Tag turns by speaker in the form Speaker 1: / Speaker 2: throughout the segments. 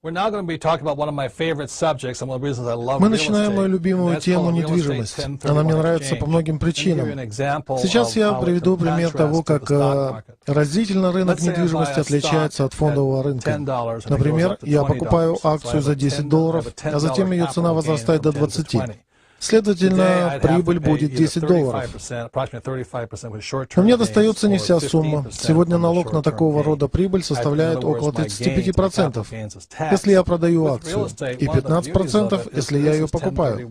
Speaker 1: Мы
Speaker 2: начинаем мою любимую тему недвижимость. Она мне нравится по многим причинам. Сейчас я приведу пример того, как разительно рынок недвижимости отличается от фондового рынка. Например, я покупаю акцию за $10, а затем ее цена возрастает до 20. Следовательно, прибыль будет $10. Но мне достается не вся сумма. Сегодня налог на такого рода прибыль составляет около 35%, если я продаю акцию, и 15%, если я ее покупаю.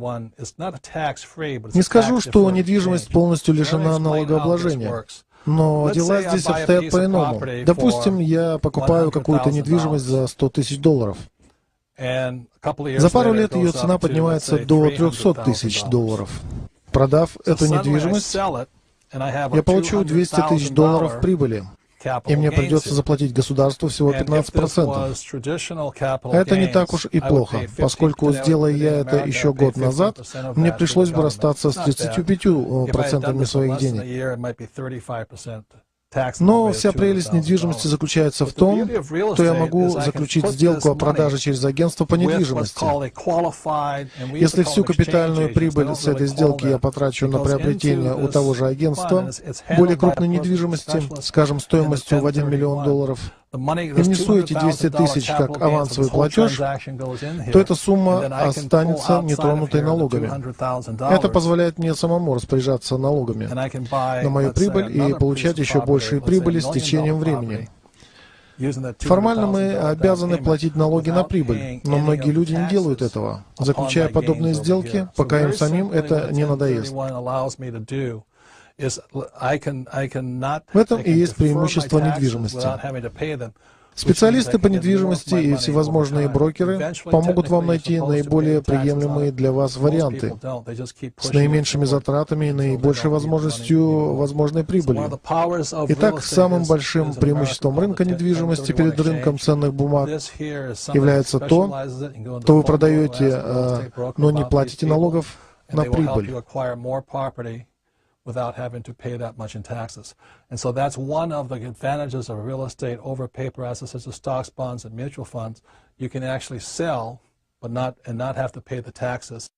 Speaker 2: Не скажу, что недвижимость полностью лишена налогообложения. Но дела здесь обстоят по-иному. Допустим, я покупаю какую-то недвижимость за $100 000. За пару лет ее цена поднимается до $300 000. Продав эту недвижимость, я получу $200 000 прибыли, и мне придется заплатить государству всего 15%. Это не так уж и плохо, поскольку, сделая я это еще год назад, мне пришлось бы расстаться с 35% своих денег. Но вся прелесть недвижимости заключается в том, что я могу заключить сделку о продаже через агентство по недвижимости. Если всю капитальную прибыль с этой сделки я потрачу на приобретение у того же агентства более крупной недвижимости, скажем, стоимостью в $1 миллион, и внесу эти 200 000 как авансовый платеж, то эта сумма останется нетронутой налогами. Это позволяет мне самому распоряжаться налогами на мою прибыль и получать еще большие прибыли с течением времени. Формально мы обязаны платить налоги на прибыль, но многие люди не делают этого, заключая подобные сделки, пока им самим это не надоест. В этом и есть преимущество недвижимости. Специалисты по недвижимости и всевозможные брокеры помогут вам найти наиболее приемлемые для вас варианты с наименьшими затратами и наибольшей возможностью возможной прибыли. Итак, самым большим преимуществом рынка недвижимости перед рынком ценных бумаг является то, что вы продаете, но не платите налогов на прибыль.
Speaker 1: Without having to pay that much in taxes. And so that's one of the advantages of real estate over paper assets such as stocks, bonds, and mutual funds. You can actually sell, but not have to pay the taxes.